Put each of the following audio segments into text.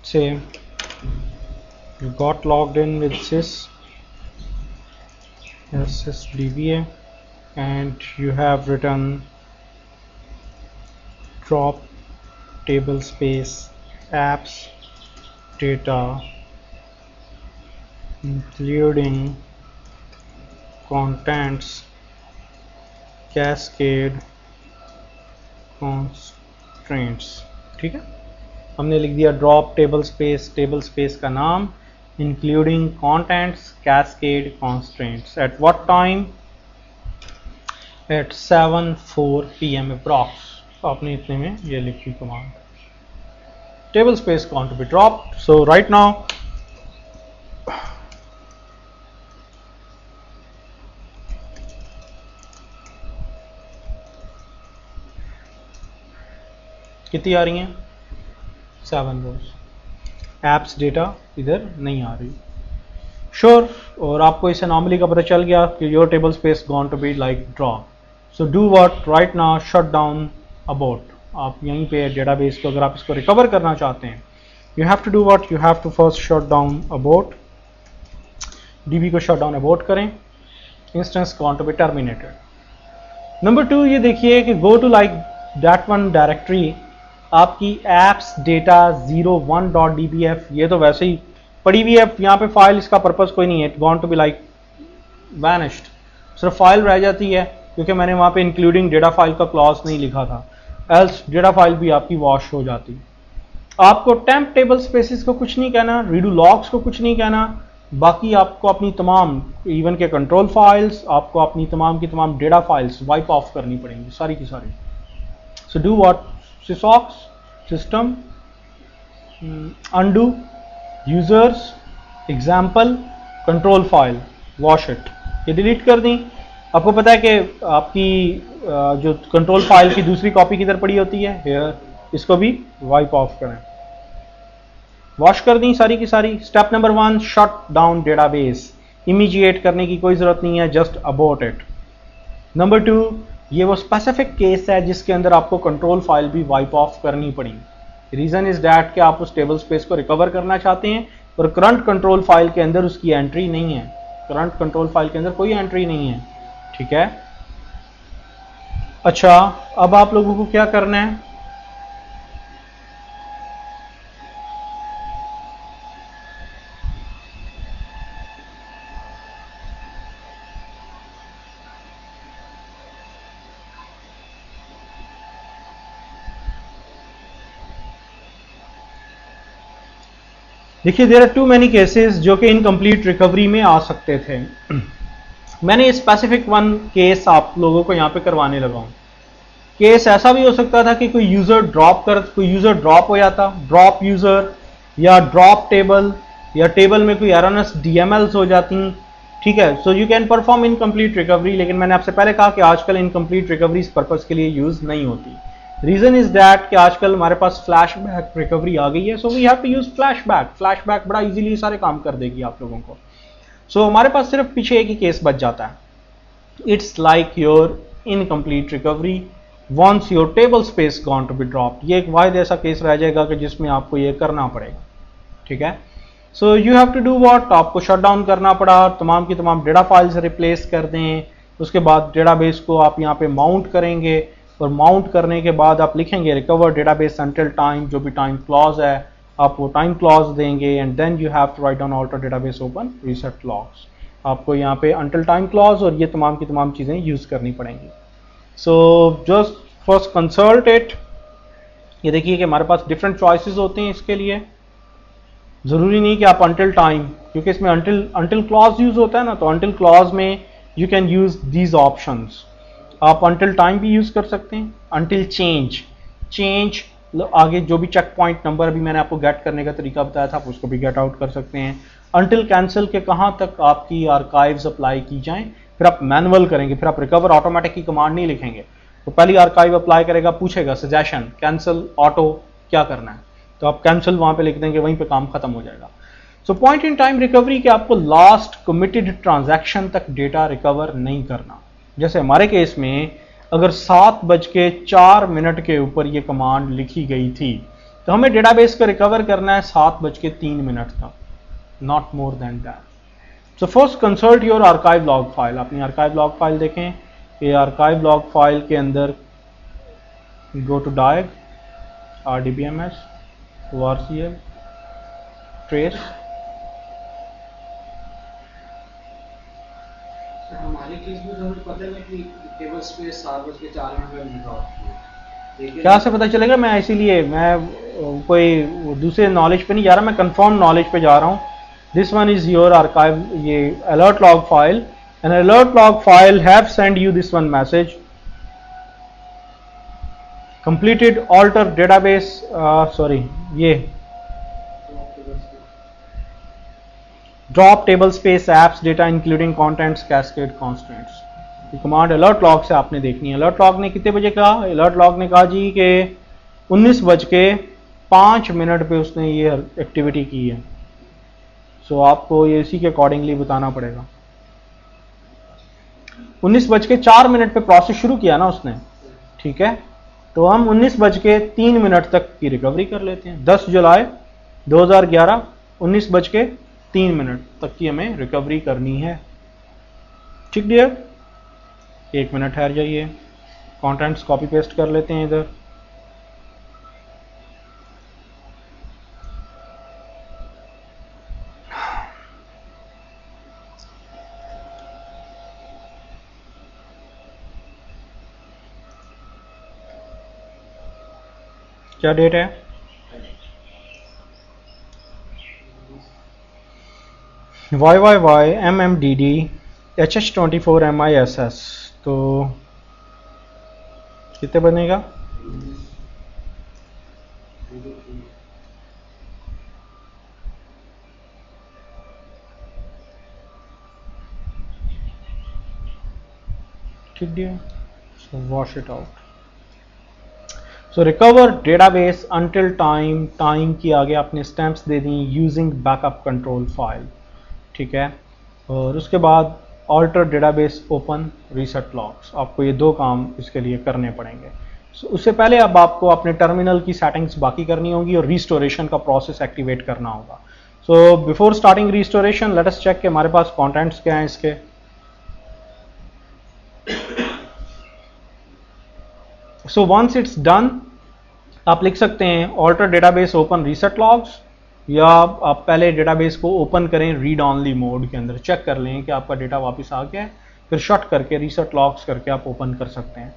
say you got logged in with sysdba and you have written drop table space apps data including contents cascade constraints। ठीक है, हमने लिख दिया drop table space का नाम including contents cascade constraints at what time, at 7:04 PM approx. आपने इतने में ये लिखी command table space going to be dropped। so right now कितनी आ रही हैं 7 रोज। एप्स डेटा इधर नहीं आ रही श्योर और आपको इस एनॉमली का पता चल गया कि your table space gone to be like drop. So do what right now, shut down abort. आप यहीं पे डेटाबेस को अगर आप इसको रिकवर करना चाहते हैं you have to do what, you have to first shut down abort, DB को शट डाउन अबाउट करें, instance gone to be terminated. Number 2 ये देखिए कि go to like that one directory, आपकी एप्स डेटा 01.dbf ये तो वैसे ही पड़ी हुई है यहाँ पे फाइल, इसका पर्पस कोई नहीं है, it gone to be like vanished, सिर्फ फाइल रह जाती है क्योंकि मैंने वहाँ पे इंक्लूडिंग डेटा फाइल का क्लॉज नहीं लिखा था, एल्स डेटा फाइल भी आपकी वॉश हो जाती। आपको टेम्प टेबल स्पेसिस को कुछ नहीं कहना, रीडू लॉग्स को कुछ नहीं कहना, बाकी आपको अपनी तमाम इवन के कंट्रोल फाइल्स, आपको अपनी तमाम की तमाम डेटा फाइल्स वाइप ऑफ करनी पड़ेंगी सारी की सारी। सो do what, sysox system undo users example control file wash it, ये डिलीट कर दी। आपको पता है कि आपकी जो कंट्रोल फाइल की दूसरी कॉपी किधर पड़ी होती है, हेयर, इसको भी वाइप ऑफ करें, वॉश कर दी सारी की सारी। Step number 1 shut down database, immediate करने की कोई जरूरत नहीं है, जस्ट अबाउट इट। नंबर 2 ये वो स्पेसिफिक केस है जिसके अंदर आपको कंट्रोल फाइल भी वाइप ऑफ करनी पड़ी। रीजन इज दैट कि आप उस टेबल स्पेस को रिकवर करना चाहते हैं और करंट कंट्रोल फाइल के अंदर उसकी एंट्री नहीं है, करंट कंट्रोल फाइल के अंदर कोई एंट्री नहीं है। ठीक है, अच्छा अब आप लोगों को क्या करना है, देखिए there are too many cases जो कि इनकम्प्लीट रिकवरी में आ सकते थे। मैंने स्पेसिफिक वन केस आप लोगों को यहाँ पे करवाने लगा हूँ। केस ऐसा भी हो सकता था कि कोई यूजर ड्रॉप हो जाता, ड्रॉप यूजर या ड्रॉप टेबल या टेबल में कोई एररनेस डीएमएल्स हो जाती। ठीक है, so you can perform incomplete recovery, लेकिन मैंने आपसे पहले कहा कि आजकल इनकम्प्लीट रिकवरी इस पर्पज के लिए यूज नहीं होती। रीजन इज दैट कि आजकल हमारे पास फ्लैशबैक रिकवरी आ गई है, so we have to use flashback बड़ा इजीली सारे काम कर देगी आप लोगों को। सो हमारे पास सिर्फ पीछे एक ही केस बच जाता है, it's like your incomplete recovery once your table space gone to be dropped. ये एक वाहिद ऐसा केस रह जाएगा कि जिसमें आपको ये करना पड़ेगा। ठीक है, so you have to do what, आपको शट डाउन करना पड़ा, तमाम की तमाम डेटा फाइल्स रिप्लेस कर दें, उसके बाद डेटाबेस को आप यहाँ पे माउंट करेंगे और माउंट करने के बाद आप लिखेंगे रिकवर डेटाबेस अंटिल टाइम, जो भी टाइम क्लॉज है आप वो टाइम क्लॉज देंगे, and then you have to write down alter database open reset logs. आपको यहाँ पे अंटिल टाइम क्लॉज और ये तमाम की तमाम चीज़ें यूज करनी पड़ेंगी। So just first consult it. ये देखिए कि हमारे पास डिफरेंट चॉइसेस होते हैं इसके लिए, जरूरी नहीं कि आप अंटिल टाइम, क्योंकि इसमें अंटिल क्लॉज यूज होता है ना, तो अंटिल क्लॉज में you can use these options. आप अंटिल टाइम भी यूज कर सकते हैं, अंटिल चेंज आगे जो भी चेक पॉइंट नंबर अभी मैंने आपको गेट करने का तरीका बताया था आप उसको भी गेट आउट कर सकते हैं। अंटिल कैंसिल के कहाँ तक आपकी आर्काइव्स अप्लाई की जाएं, फिर आप मैनुअल करेंगे, फिर आप रिकवर ऑटोमेटिक की कमांड नहीं लिखेंगे। तो पहली आर्काइव अप्लाई करेगा, पूछेगा सजेशन कैंसिल ऑटो क्या करना है, तो आप कैंसिल वहां पे लिख देंगे, वहीं पे काम खत्म हो जाएगा। So point in time recovery के आपको लास्ट कमिटेड ट्रांजैक्शन तक डेटा रिकवर नहीं करना। जैसे हमारे केस में अगर 7:04 के ऊपर ये कमांड लिखी गई थी तो हमें डेटाबेस को रिकवर करना है 7:03 तक, not more than that. So first consult your archive log file. अपनी आर्काइव लॉग फाइल देखें। ये आर्काइव लॉग फाइल के अंदर go to diag, RDBMS, ORCL, trace. हमारे केस में हमें पता नहीं कि टेबल स्पेस 7:04 में लिखा होता है, क्या से पता चलेगा? मैं इसीलिए मैं कोई दूसरे नॉलेज पे नहीं जा रहा, मैं कंफर्म नॉलेज पे जा रहा हूँ। This one is your archive, ये alert log file, and alert log file have send you this one message, completed alter database ये drop table space apps data including contents cascade constants। ये command alert log से आपने देखनी है। Alert log ने कितने बजे कहा? अलर्ट लॉग ने कहा जी कि 19:05 पे उसने ये एक्टिविटी की है। सो आपको ये इसी के अकॉर्डिंगली बताना पड़ेगा। 19:04 पे प्रोसेस शुरू किया ना उसने, ठीक है, तो हम 19:03 तक की रिकवरी कर लेते हैं। 10 जुलाई 2011 19:03 तक की हमें रिकवरी करनी है। ठीक डियर, 1 मिनट ठहर जाइए, कंटेंट्स कॉपी पेस्ट कर लेते हैं इधर। क्या डेट है? YYY MMDD HH24 MISS, तो कितने बनेगा? ठीक है, so wash it out। So recover database until time की आगे आपने स्टैम्प्स दे दी यूजिंग बैकअप कंट्रोल फाइल, ठीक है। और उसके बाद alter database open reset logs, आपको ये 2 काम इसके लिए करने पड़ेंगे। so, उससे पहले अब आपको अपने टर्मिनल की सेटिंग्स बाकी करनी होगी और रिस्टोरेशन का प्रोसेस एक्टिवेट करना होगा। So before starting restoration let us check कि हमारे पास कॉन्टेंट्स क्या हैं इसके। सो वंस इट्स डन, आप लिख सकते हैं alter database open reset logs, या आप पहले डेटाबेस को ओपन करें रीड ऑनली मोड के अंदर, चेक कर लें कि आपका डेटा वापस आ गया है, फिर शट करके रीसेट लॉग्स करके आप ओपन कर सकते हैं।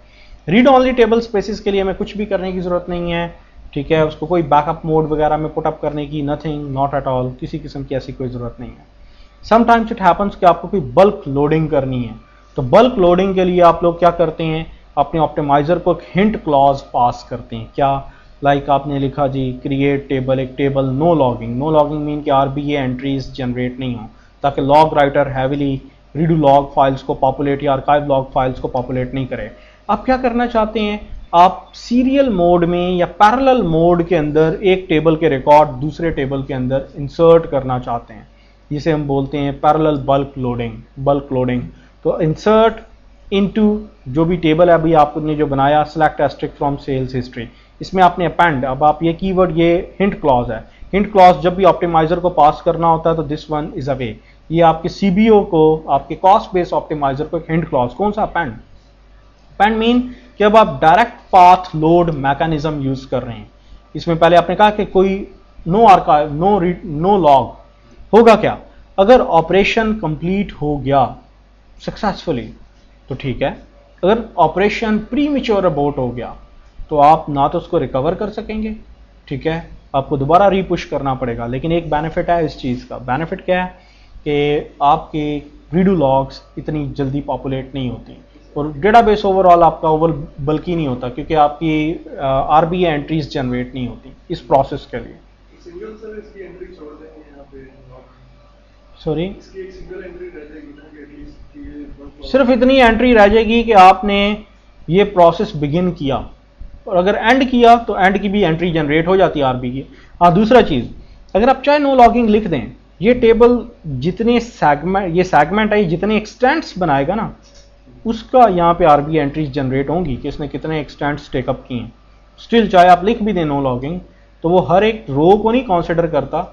रीड ऑनली टेबल स्पेसिस के लिए हमें कुछ भी करने की जरूरत नहीं है, ठीक है। उसको कोई बैकअप मोड वगैरह में पुटअप करने की नथिंग, नॉट एट ऑल, किसी किस्म की ऐसी कोई जरूरत नहीं है। समटाइम्स इट हैपन्स कि आपको कोई बल्क लोडिंग करनी है, तो बल्क लोडिंग के लिए आप लोग क्या करते हैं, अपने ऑप्टिमाइजर को एक हिंट क्लॉज पास करते हैं। क्या? लाइक आपने लिखा जी क्रिएट टेबल, एक table no logging. No logging mean कि RBA एंट्रीज जनरेट नहीं हो, ताकि log writer heavily redo log files को पॉपुलेट या आर्काइव लॉग फाइल्स को पॉपुलेट नहीं करे। आप क्या करना चाहते हैं, आप सीरियल मोड में या पैरेलल मोड के अंदर एक टेबल के रिकॉर्ड दूसरे टेबल के अंदर इंसर्ट करना चाहते हैं, जिसे हम बोलते हैं पैरेलल बल्क लोडिंग। तो इंसर्ट इनटू जो भी टेबल है अभी आपने जो बनाया, select asterisk from sales history, इसमें आपने अपेंड, अब आप ये कीवर्ड, ये हिंट क्लॉज है। हिंट क्लॉज जब भी ऑप्टिमाइजर को पास करना होता है तो दिस वन इज अवे, ये आपके CBO को, आपके कॉस्ट बेस्ड ऑप्टिमाइजर को एक हिंट क्लॉज, कौन सा? अपेंड मीन कि अब आप direct path load mechanism use कर रहे हैं। इसमें पहले आपने कहा कि कोई no archive, no read, no log, होगा क्या अगर ऑपरेशन कंप्लीट हो गया सक्सेसफुली, तो ठीक है। अगर ऑपरेशन प्रीमेच्योर अबॉर्ट हो गया तो आप ना तो उसको रिकवर कर सकेंगे, ठीक है, आपको दोबारा रीपुश करना पड़ेगा। लेकिन एक बेनिफिट है इस चीज़ का, बेनिफिट क्या है कि आपके रीडू लॉग्स इतनी जल्दी पॉपुलेट नहीं होती और डेटाबेस ओवरऑल आपका बल्कि नहीं होता, क्योंकि आपकी RBA एंट्रीज जनरेट नहीं होती इस प्रोसेस के लिए। सिंगल सर्विस की एंट्री छोड़ देंगे यहाँ पे, सॉरी, इसकी एक सिंगल एंट्री रह जाएगी ना कि एटलीस्ट सिर्फ इतनी एंट्री रह जाएगी कि आपने ये प्रोसेस बिगिन किया, और अगर एंड किया तो एंड की भी एंट्री जनरेट हो जाती है RB की। हाँ, दूसरा चीज़, अगर आप चाहे नो लॉगिंग लिख दें, ये टेबल जितने सेगमेंट, ये सेगमेंट है, जितने एक्सटेंट्स बनाएगा ना, उसका यहाँ पे RB एंट्रीज जनरेट होंगी कि इसने कितने एक्सटेंट्स टेकअप किए हैं। स्टिल चाहे आप लिख भी दें नो लॉगिंग, तो वो हर एक रो को नहीं कंसिडर करता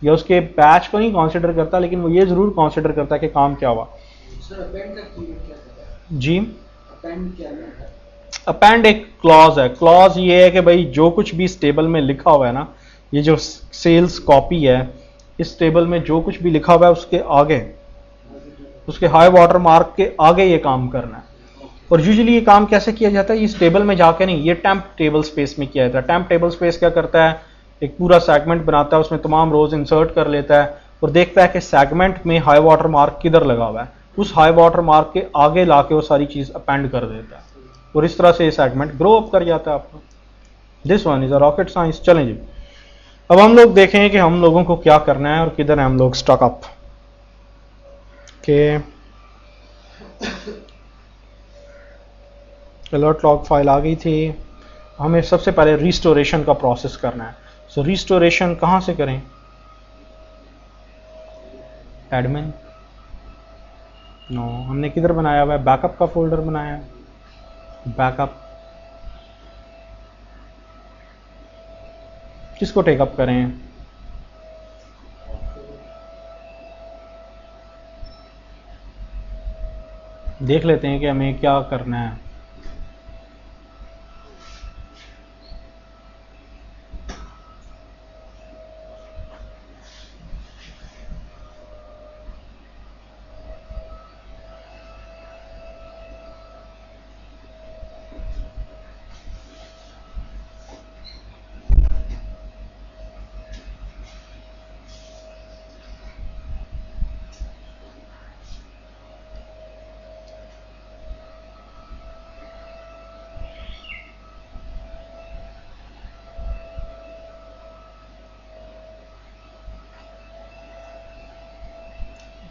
या उसके बैच को नहीं कंसिडर करता, लेकिन वो ये जरूर कंसिडर करता है कि काम क्या हुआ। सर अपेंड का कीवर्ड क्या होता है? जी, अपेंड क्या है? अपेंड एक क्लॉज है। क्लॉज ये है कि भाई जो कुछ भी इस टेबल में लिखा हुआ है ना, ये जो सेल्स कॉपी है, इस टेबल में जो कुछ भी लिखा हुआ है उसके आगे, उसके हाई वाटर मार्क के आगे ये काम करना है। और यूजुअली ये काम कैसे किया जाता है, इस टेबल में जाके नहीं, ये टेम्प टेबल स्पेस में किया जाता है। टेम्प टेबल स्पेस क्या करता है, एक पूरा सेगमेंट बनाता है, उसमें तमाम रोज इंसर्ट कर लेता है और देखता है कि सेगमेंट में हाई वाटर मार्क किधर लगा हुआ है, उस हाई वाटर मार्क के आगे लाके वो सारी चीज अपेंड कर देता है और इस तरह से ये सेगमेंट ग्रो अप कर जाता है आपका। This one is a rocket science. चलें जी, अब हम लोग देखें कि हम लोगों को क्या करना है और किधर है हम लोग स्टक अप के। अलर्ट लॉग फाइल आ गई थी, हमें सबसे पहले रिस्टोरेशन का प्रोसेस करना है। सो रिस्टोरेशन कहां से करें? एडमिन नो, हमने किधर बनाया हुआ है? बैकअप का फोल्डर बनाया है। बैकअप किसको टेकअप करें? देख लेते हैं कि हमें क्या करना है।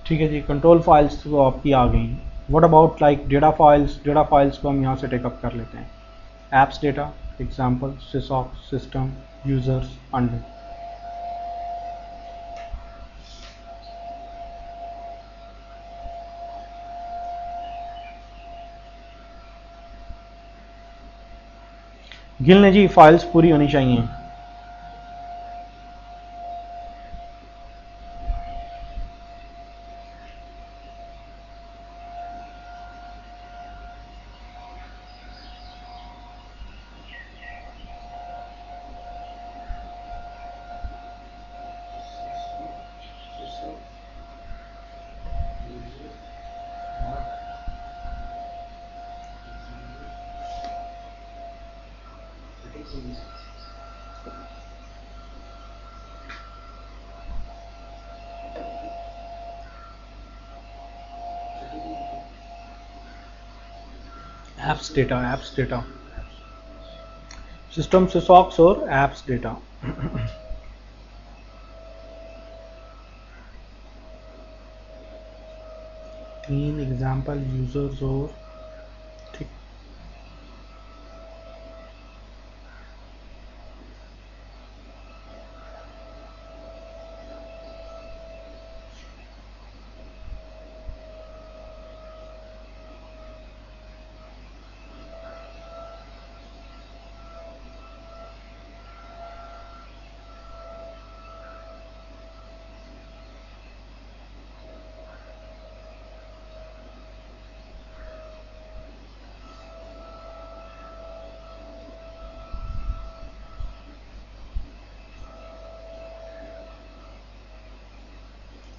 ठीक है जी, कंट्रोल फाइल्स तो आपकी आ गई। What about like data files? Data files को हम यहाँ से टेकअप कर लेते हैं। Apps data, example sysaux, system, users, undo. गिल ने जी फाइल्स पूरी होनी चाहिए। एप्स डेटा, सिस्टम सिसॉक्स और एप्स डेटा। तीन एग्जाम्पल यूजर्स और ठीक।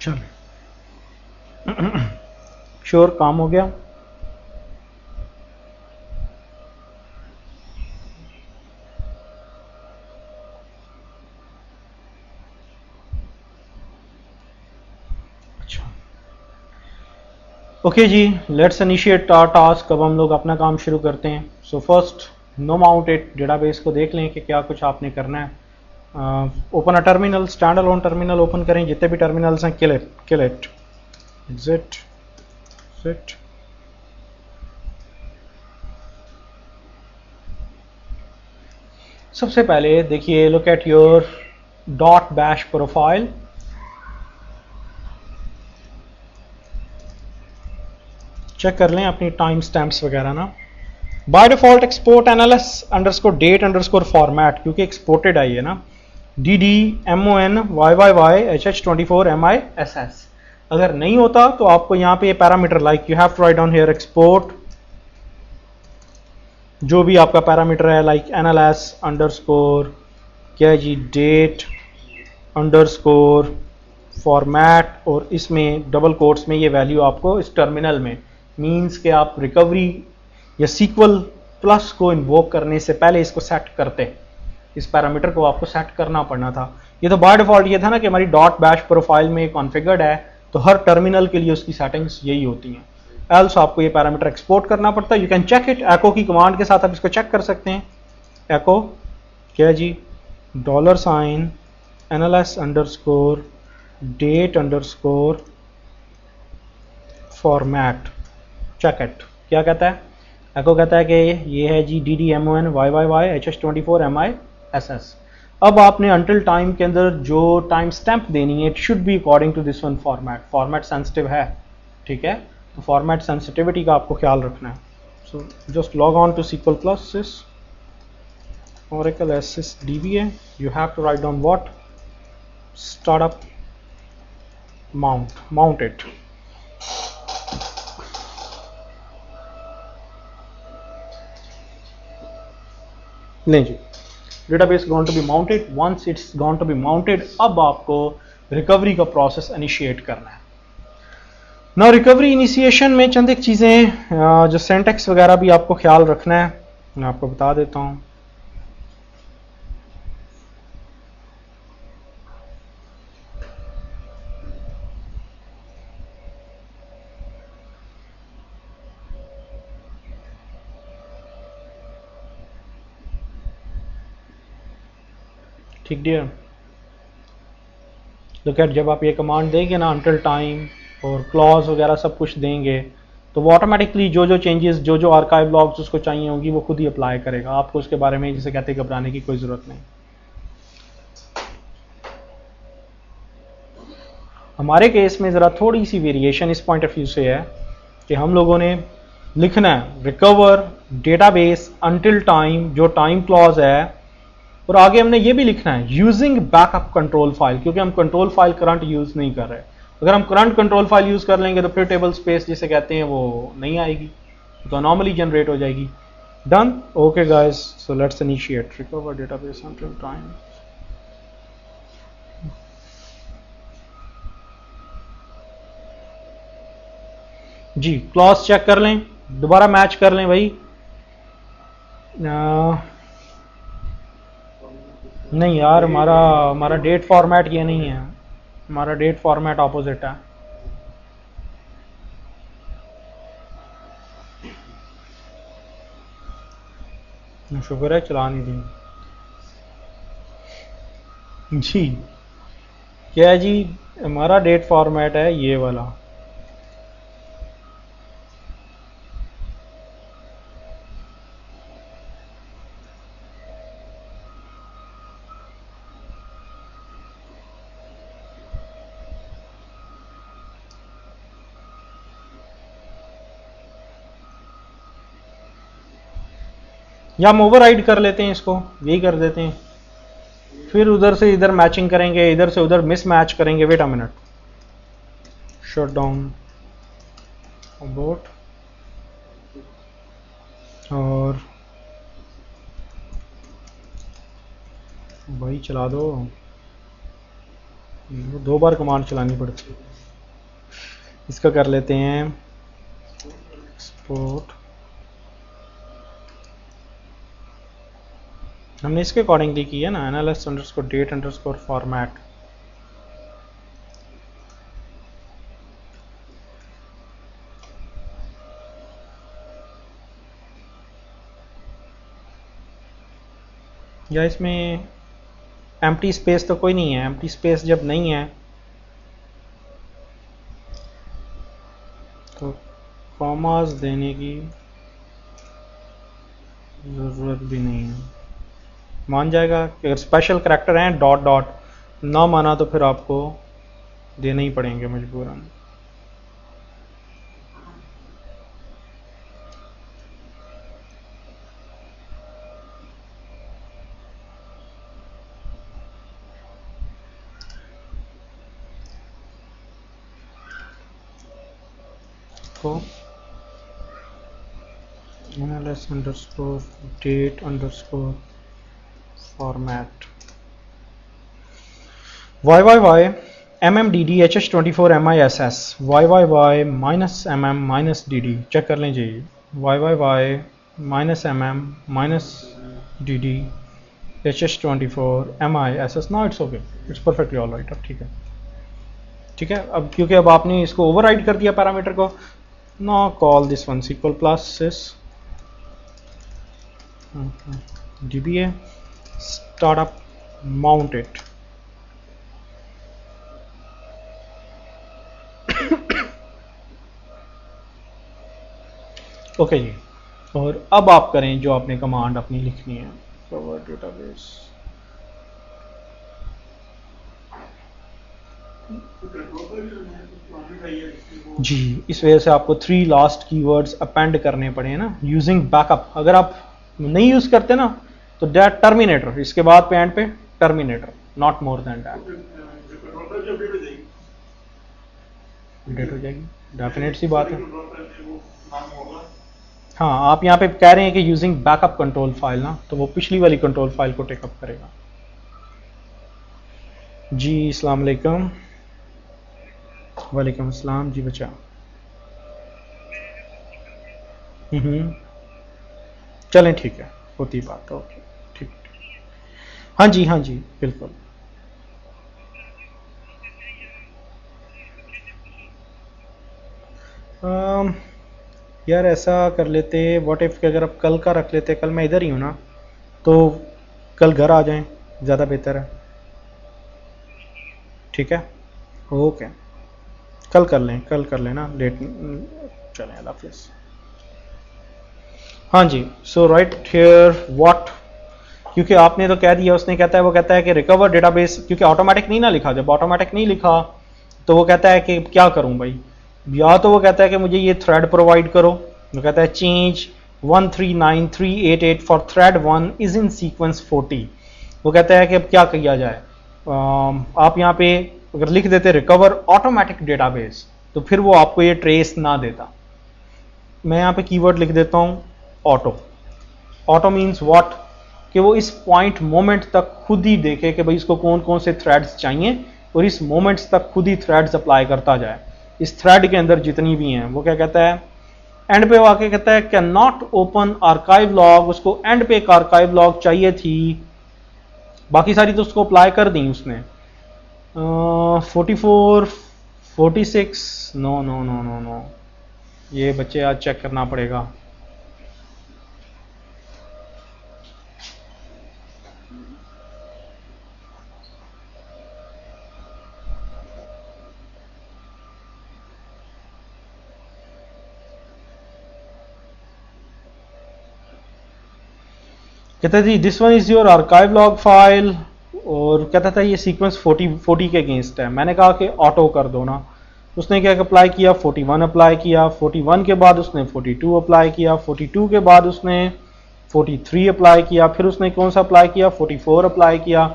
चलो श्योर, काम हो गया। अच्छा ओके जी, लेट्स इनिशिएट आवर टास्क। अब हम लोग अपना काम शुरू करते हैं। So first no mounted database को देख लें कि क्या कुछ आपने करना है। Open a terminal, stand alone terminal open करें, जितने भी टर्मिनल्स हैं किल इट, एग्जिट, सेट। सबसे पहले देखिए, look at your dot bash profile. Check कर लें अपनी टाइम स्टैम्प्स वगैरह ना। By default export NLS underscore date underscore format, क्योंकि एक्सपोर्टेड आई है ना, DDMON YYY HH24MISS। अगर नहीं होता तो आपको यहाँ पे ये parameter like you have to write down here export, जो भी आपका पैरामीटर है लाइक NLS अंडरस्कोर क्या है जी डेट अंडरस्कोर फॉर्मेट, और इसमें डबल कोट्स में ये वैल्यू आपको इस टर्मिनल में मींस के आप रिकवरी या सीक्वल प्लस को इन्वोक करने से पहले इसको सेट करते, इस पैरामीटर को आपको सेट करना पड़ना था। ये तो बाय डिफॉल्ट ये था ना कि हमारी डॉट बैश प्रोफाइल में कॉन्फ़िगर्ड है, तो हर टर्मिनल के लिए उसकी सेटिंग्स यही होती हैं। एल्स आपको ये पैरामीटर एक्सपोर्ट करना पड़ता है। यू कैन चेक इट, एको की कमांड के साथ आप इसको चेक कर सकते हैं। एको क्या जी $, NLS underscore date underscore format, check it. क्या कहता है एको? कहता है कि ये है जी DDMON YYY HH24MISS। अब आपने अंटिल टाइम के अंदर जो टाइम स्टैंप देनी है, it should be according to this one format. Format sensitive है, ठीक है, तो फॉर्मेट सेंसिटिविटी का आपको ख्याल रखना है। So just log on to SQL Plus sys Oracle Sys DBA, you have to write down what startup mount it। नहीं जी, database going to be mounted. Once it's going to be mounted, अब आपको recovery का process initiate करना है। ना recovery initiation में चंद एक चीज़ें जो सिंटैक्स वगैरह भी आपको ख्याल रखना है, मैं आपको बता देता हूँ। ठीक डियर, लुक एट, जब आप ये कमांड देंगे ना अंटिल टाइम और क्लॉज वगैरह सब कुछ देंगे, तो वो ऑटोमेटिकली जो चेंजेस जो आर्काइव लॉग्स उसको चाहिए होंगी वो खुद ही अप्लाई करेगा। आपको उसके बारे में जिसे कहते हैं घबराने की कोई ज़रूरत नहीं। हमारे केस में ज़रा थोड़ी सी वेरिएशन इस पॉइंट ऑफ व्यू से है कि हम लोगों ने लिखना है रिकवर डेटाबेस अंटिल टाइम, जो टाइम क्लॉज है, और आगे हमने ये भी लिखना है यूजिंग बैकअप कंट्रोल फाइल, क्योंकि हम कंट्रोल फाइल करंट यूज नहीं कर रहे। अगर हम करंट कंट्रोल फाइल यूज कर लेंगे तो फिर टेबल स्पेस जिसे कहते हैं वो नहीं आएगी, तो अनॉमली जनरेट हो जाएगी। Done, okay guys, so let's initiate recover database until time. जी क्लॉज चेक कर लें, दोबारा मैच कर लें भाई। नहीं यार, हमारा डेट फॉर्मेट ये नहीं है, हमारा डेट फॉर्मेट ऑपोजिट है। शुक्र है चला नहीं दी जी। क्या है जी, हमारा डेट फॉर्मेट है ये वाला। या हम ओवरराइड कर लेते हैं इसको, यही कर देते हैं, फिर उधर से इधर मैचिंग करेंगे, इधर से उधर मिस मैच करेंगे। Wait a minute, shut down abort और भाई चला दो, 2 बार कमांड चलानी पड़ती है। इसका कर लेते हैं एक्सपोर्ट, हमने इसके अकॉर्डिंगली की है ना, NLS underscore date underscore format. या इसमें एम्प्टी स्पेस तो कोई नहीं है, एम्प्टी स्पेस जब नहीं है तो कॉमास देने की ज़रूरत भी नहीं है। मान जाएगा कि अगर स्पेशल करैक्टर हैं डॉट डॉट, ना माना तो फिर आपको देने ही पड़ेंगे मजबूरन। लिखो MLS underscore date underscore format YYY MMDD HS24 MISS YYY -MM -DD check कर लें जी YYY -MM -DD HS24 MISS now it's okay, it's perfectly all right। अब ठीक है, ठीक है। अब क्योंकि अब आपने इसको ओवरराइड कर दिया पैरामीटर को, now call this one SQL plus sys DBA startup mount it। Okay जी, और अब आप करें जो आपने कमांड अपनी लिखनी है सर्वर डेटाबेस। जी, इस वजह से आपको 3 लास्ट कीवर्ड्स अपेंड करने पड़े हैं ना, यूजिंग बैकअप। अगर आप नहीं यूज करते ना तो डेट टर्मिनेटर, इसके बाद पे एंड पे terminator, not more than that. Update हो जाएगी, डेफिनेट सी बात है। हाँ, आप यहाँ पे कह रहे हैं कि यूजिंग बैकअप कंट्रोल फाइल ना, तो वो पिछली वाली कंट्रोल फाइल को टेकअप करेगा। जी अस्सलाम वालेकुम। वालेकुम अस्सलाम जी बच्चा। चलें ठीक है, होती बात, ओके ठीक। हाँ जी हाँ जी बिल्कुल। यार ऐसा कर लेते, व्हाट इफ कि अगर आप कल का रख लेते, कल मैं इधर ही हूँ ना, तो कल घर आ जाएं, ज़्यादा बेहतर है। ठीक है, ओके, कल कर लें ना, लेट चलें, अल्लाह हाफिज़। हाँ जी, सो राइट हियर व्हाट, क्योंकि आपने तो कह दिया, उसने कहता है, वो कहता है कि रिकवर डेटाबेस, क्योंकि ऑटोमेटिक नहीं ना लिखा, जब ऑटोमेटिक नहीं लिखा तो वो कहता है कि क्या करूं भाई, या तो वो कहता है कि मुझे ये थ्रेड प्रोवाइड करो, वो कहता है change 1393888 for thread 1 is in sequence 40। वो कहता है कि अब क्या किया जाए, आप यहाँ पे अगर लिख देते रिकवर ऑटोमेटिक डेटाबेस, तो फिर वो आपको ये ट्रेस ना देता। मैं यहाँ पे कीवर्ड लिख देता हूँ ऑटो। ऑटो मीन्स व्हाट, कि वो इस पॉइंट मोमेंट तक खुद ही देखे कि भाई इसको कौन कौन से थ्रेड्स चाहिए, और इस मोमेंट्स तक खुद ही थ्रेड्स अप्लाई करता जाए, इस थ्रेड के अंदर जितनी भी हैं। वो क्या कहता है, एंड पे वाकई कहता है can not open archive log, उसको एंड पे एक आर्काइव लॉग चाहिए थी, बाकी सारी तो उसको अप्लाई कर दी उसने। 44 46 no no no no no, ये बच्चे आज चेक करना पड़ेगा। कहता जी this one is your archive log file, और कहता था ये सीक्वेंस 40 के अगेंस्ट है। मैंने कहा कि ऑटो कर दो ना, उसने क्या अप्लाई किया, 41 अप्लाई किया, 41 के बाद उसने 42 अप्लाई किया, 42 के बाद उसने 43 अप्लाई किया, फिर उसने कौन सा अप्लाई किया, 44 अप्लाई किया,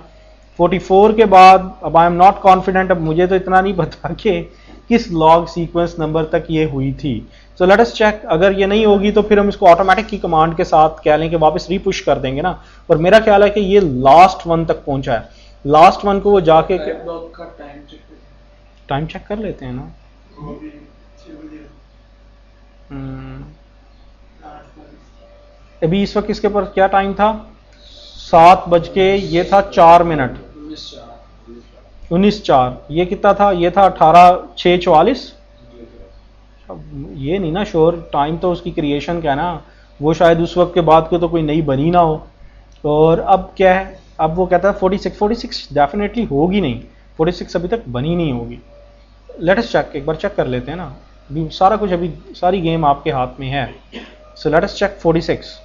44 के बाद अब आई एम नॉट कॉन्फिडेंट, अब मुझे तो इतना नहीं पता कि किस लॉग सीक्वेंस नंबर तक ये हुई थी। सो लेट अस चेक, अगर ये नहीं होगी तो फिर हम इसको ऑटोमेटिक की कमांड के साथ कह लें कि वापस रीपुश कर देंगे ना। और मेरा ख्याल है कि ये लास्ट वन तक पहुंचा है, लास्ट वन को वो जाके टाइम चेक कर लेते हैं ना। अभी इस वक्त इसके पर क्या टाइम था, 7 बज के ये था 4 मिनट, 19:04। ये कितना था, ये था 18:06:44। ये नहीं ना श्योर, टाइम तो उसकी क्रिएशन का है ना, वो शायद उस वक्त के बाद को तो कोई नई बनी ना हो। और अब क्या है, अब वो कहता है 46 डेफिनेटली होगी नहीं, 46 अभी तक बनी नहीं होगी। लेट अस चेक, एक बार चेक कर लेते हैं ना, अभी सारा कुछ, अभी सारी गेम आपके हाथ में है। So let us check 46।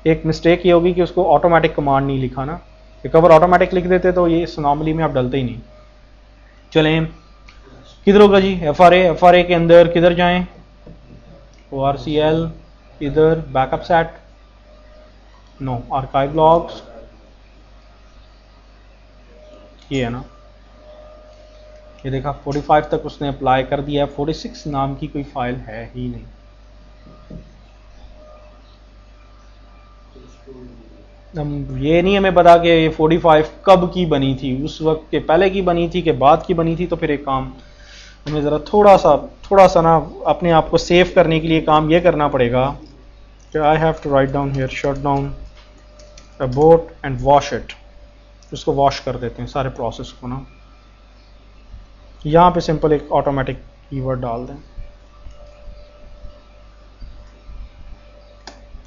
एक मिस्टेक ये होगी कि उसको ऑटोमेटिक कमांड नहीं लिखा ना, रिकवर ऑटोमेटिक लिख देते तो ये इस अनोमली में आप डलते ही नहीं। चलें किधर होगा जी, FRA के अंदर किधर जाएं, ORCL इधर, backup set, no archive logs, ये है ना। ये देखा 45 तक उसने अप्लाई कर दिया है, 46 नाम की कोई फाइल है ही नहीं। हम ये नहीं हमें पता कि ये 45 कब की बनी थी, उस वक्त के पहले की बनी थी कि बाद की बनी थी। तो फिर एक काम हमें ज़रा थोड़ा सा ना अपने आप को सेव करने के लिए काम ये करना पड़ेगा कि I have to write down here shut down abort and wash it. उसको वॉश कर देते हैं सारे प्रोसेस को ना। यहाँ पे सिंपल एक ऑटोमेटिक कीवर्ड डाल दें।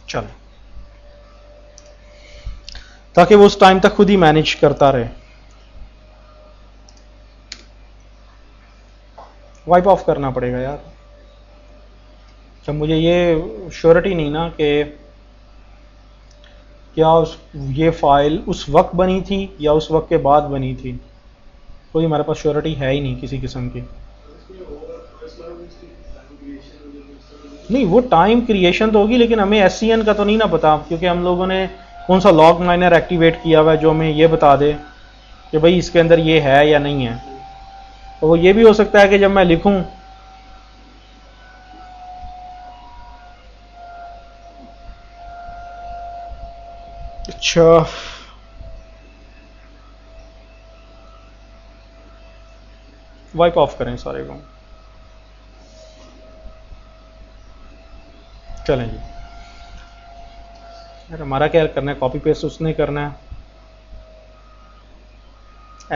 चलो, ताकि वो उस टाइम तक खुद ही मैनेज करता रहे। वाइप ऑफ करना पड़ेगा यार। जब मुझे ये श्योरिटी नहीं ना कि क्या ये फाइल उस वक्त बनी थी या उस वक्त के बाद बनी थी, कोई हमारे पास श्योरिटी है ही नहीं किसी किस्म की। नहीं, वो टाइम क्रिएशन तो होगी, लेकिन हमें SCN का तो नहीं ना पता, क्योंकि हम लोगों ने कौन सा लॉग माइनर एक्टिवेट किया हुआ है जो हमें ये बता दे कि भाई इसके अंदर ये है या नहीं है। तो वो ये भी हो सकता है कि जब मैं लिखूं अच्छा वाइप ऑफ करें सारे को। चलें जी, यार हमारा क्या करना है, कॉपी पेस्ट उसने करना है।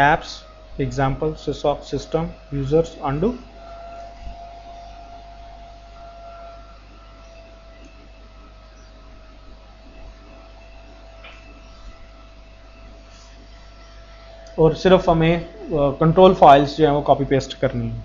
Apps example system users undo. और सिर्फ हमें कंट्रोल फाइल्स जो है वो कॉपी पेस्ट करनी है।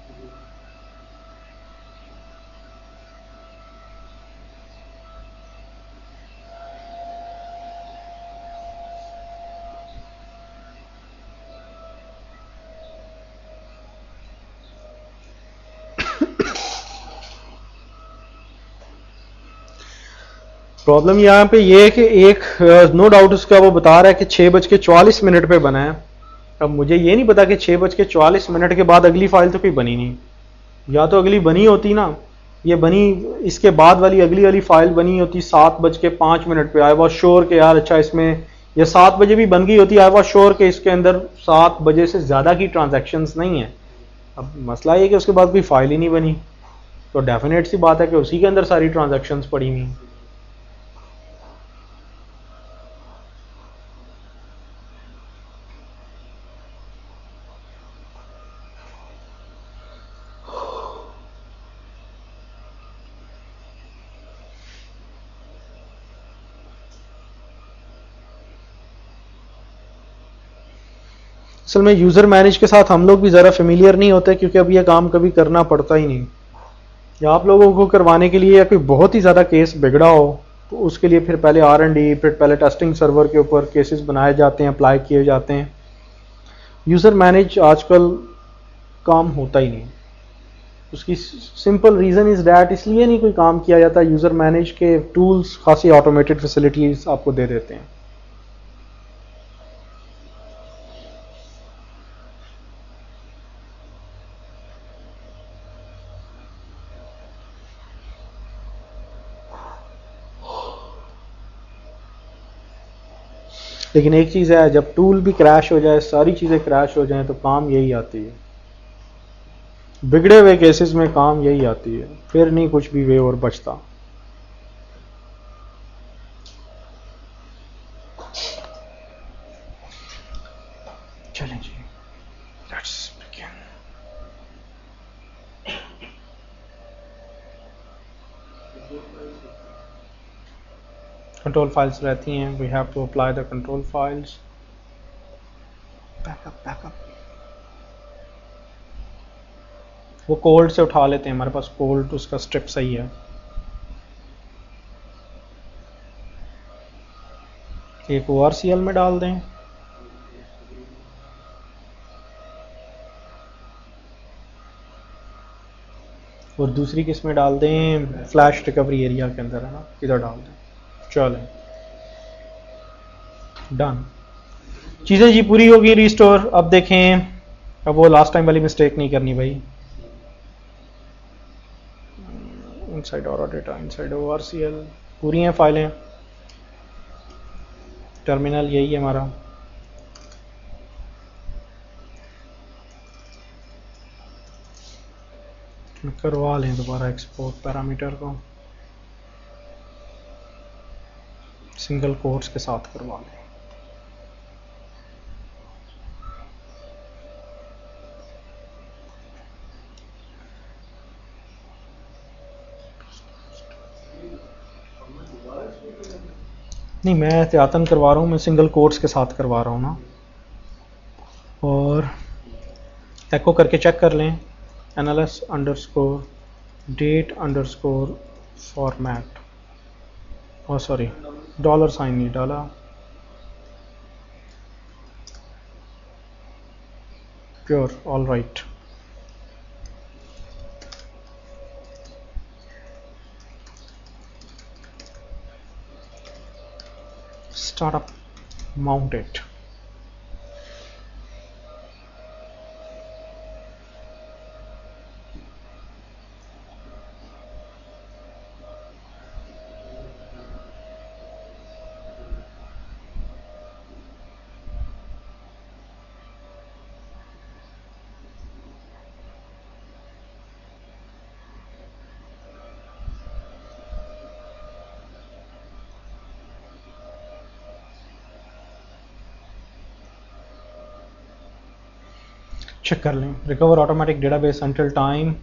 प्रॉब्लम यहाँ पे ये है कि एक नो डाउट उसका वो बता रहा है कि 6:44 पे बना है। अब मुझे ये नहीं पता कि 6:44 के बाद अगली फाइल तो कोई बनी नहीं। या तो अगली बनी होती ना, ये बनी इसके बाद वाली अगली वाली फाइल बनी होती 7:05 पे। आई वॉज श्योर कि यार अच्छा इसमें ये 7 बजे भी बन गई होती। आई वॉज श्योर कि इसके अंदर 7 बजे से ज़्यादा की ट्रांजैक्शंस नहीं है। अब मसला ये कि उसके बाद कोई फाइल ही नहीं बनी, तो डेफिनेट सी बात है कि उसी के अंदर सारी ट्रांजैक्शंस पड़ी हुई। असल में यूज़र मैनेज के साथ हम लोग भी ज़रा फेमिलियर नहीं होते, क्योंकि अब ये काम कभी करना पड़ता ही नहीं। या आप लोगों को करवाने के लिए या कोई बहुत ही ज़्यादा केस बिगड़ा हो तो उसके लिए फिर पहले R&D, फिर पहले टेस्टिंग सर्वर के ऊपर केसेस बनाए जाते हैं, अप्लाई किए जाते हैं। यूज़र मैनेज आजकल काम होता ही नहीं। उसकी सिंपल रीज़न इज़ डैट, इसलिए नहीं कोई काम किया जाता। यूज़र मैनेज के टूल्स खासी ऑटोमेटेड फैसिलिटीज़ आपको दे देते हैं। लेकिन एक चीज़ है, जब टूल भी क्रैश हो जाए, सारी चीज़ें क्रैश हो जाएं, तो काम यही आती है। बिगड़े हुए केसेस में काम यही आती है, फिर नहीं कुछ भी वे और बचता। चलें जी, लेट्स बिगिन। कंट्रोल फाइल्स रहती हैं, we have to apply the control files. Backup वो कोल्ड से उठा लेते हैं, हमारे पास कोल्ड उसका स्ट्रिप सही है। एक ORCL में डाल दें, और दूसरी किस में डाल दें, फ्लैश रिकवरी एरिया के अंदर है ना, इधर डाल दें। चलें, डन। चीज़ें जी पूरी होगी रिस्टोर। अब देखें अब वो लास्ट टाइम वाली मिस्टेक नहीं करनी भाई। इनसाइड और डेटा, इनसाइड ORCL पूरी हैं फाइलें, टर्मिनल यही है हमारा। करवा लें दोबारा एक्सपोर्ट पैरामीटर को, सिंगल कोट्स के साथ करवा लें। नहीं, मैं एहतियातन करवा रहा हूँ, मैं सिंगल कोट्स के साथ करवा रहा हूँ ना। और एको करके चेक कर लें, NLS_date_format, और सॉरी $साइन नहीं डाला, pure, all right. Startup mounted. Check कर लें, recover automatic database until time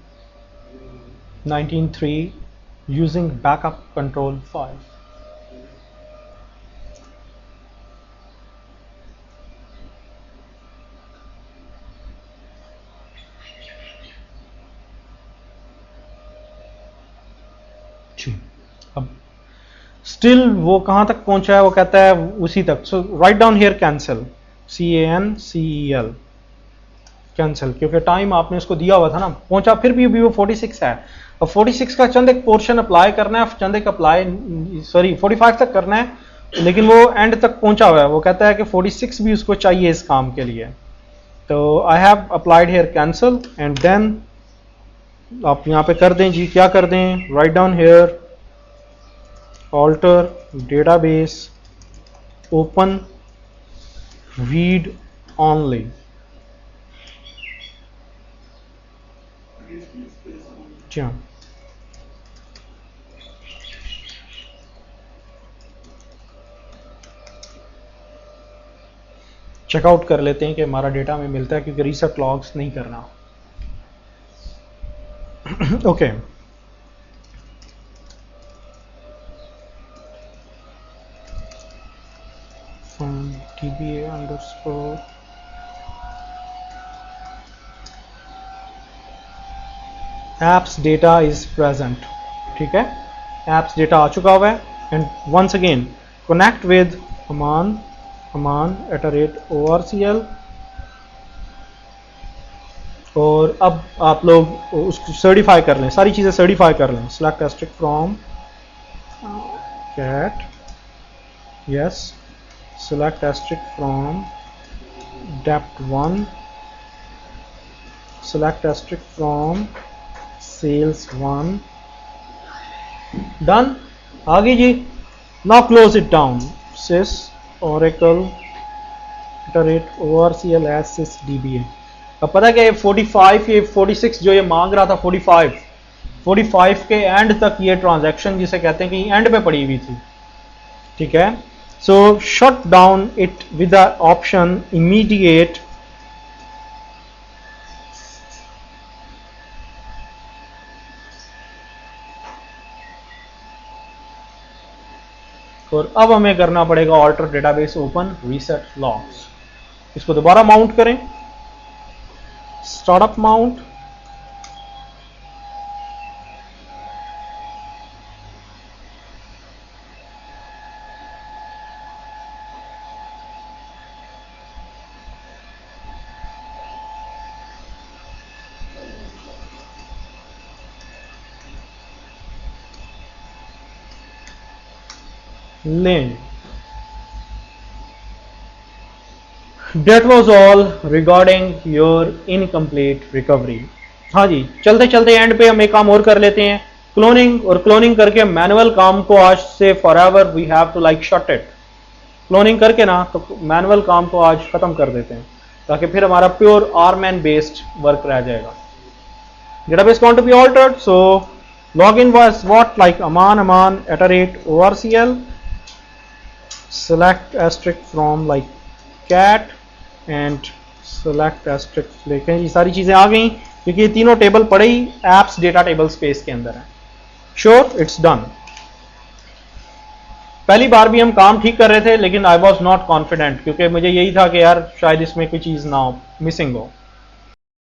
19.3 using backup control file. अब स्टिल वो कहां तक पहुंचा है, वो कहता है उसी तक। So write down here cancel, CANCEL, cancel, क्योंकि टाइम आपने उसको दिया हुआ था ना, पहुंचा फिर भी वो 46 है। अब 46 का चंद एक पोर्शन अप्लाई करना है, चंद एक अप्लाई, सॉरी 45 तक करना है, लेकिन वो एंड तक पहुंचा हुआ है। वो कहता है कि 46 भी उसको चाहिए इस काम के लिए। तो I have applied here cancel and then आप यहाँ पे कर दें जी, क्या कर दें, write down here alter database open read only. जी हाँ, चेकआउट कर लेते हैं कि हमारा डेटा हमें मिलता है, क्योंकि रीसेट लॉग्स नहीं करना। Okay, DBA_ apps data is present, ठीक है, apps data आ चुका हुआ है। And once again connect with Aman @ORCL। और अब आप लोग उसको सर्टिफाई कर लें, सारी चीज़ें सर्टिफाई कर लें। Select asterisk from cat, yes, select asterisk from dept one, select asterisk from sales1, done, आ गई जी। Now close it down, sys oracle @ORCL as sysdba। अब पता क्या, 45 ये 46 जो ये मांग रहा था, 45 के एंड तक ये ट्रांजैक्शन जिसे कहते हैं कि एंड पे पड़ी हुई थी, ठीक है। So shut down it with the option immediate, और अब हमें करना पड़ेगा alter database open reset logs. इसको दोबारा माउंट करें, स्टार्टअप माउंट, लें That was all regarding your incomplete recovery. हाँ जी, चलते चलते एंड पे हम एक काम और कर लेते हैं, क्लोनिंग, और क्लोनिंग करके मैनुअल काम को आज से forever we have to like shut it. Cloning करके ना तो मैनुअल काम को आज खत्म कर देते हैं ताकि फिर हमारा प्योर आरमैन बेस्ड वर्क रह जाएगा। Database count to be altered, so login was what, like aman @orcl, select asterisk from like cat and select asterisk लेके ये सारी चीजें आ गई क्योंकि ये तीनों टेबल पड़े ही एप्स डेटा टेबल स्पेस के अंदर है। Sure, it's done. पहली बार भी हम काम ठीक कर रहे थे लेकिन आई वॉज नॉट कॉन्फिडेंट क्योंकि मुझे यही था कि यार शायद इसमें कोई चीज ना हो, मिसिंग हो।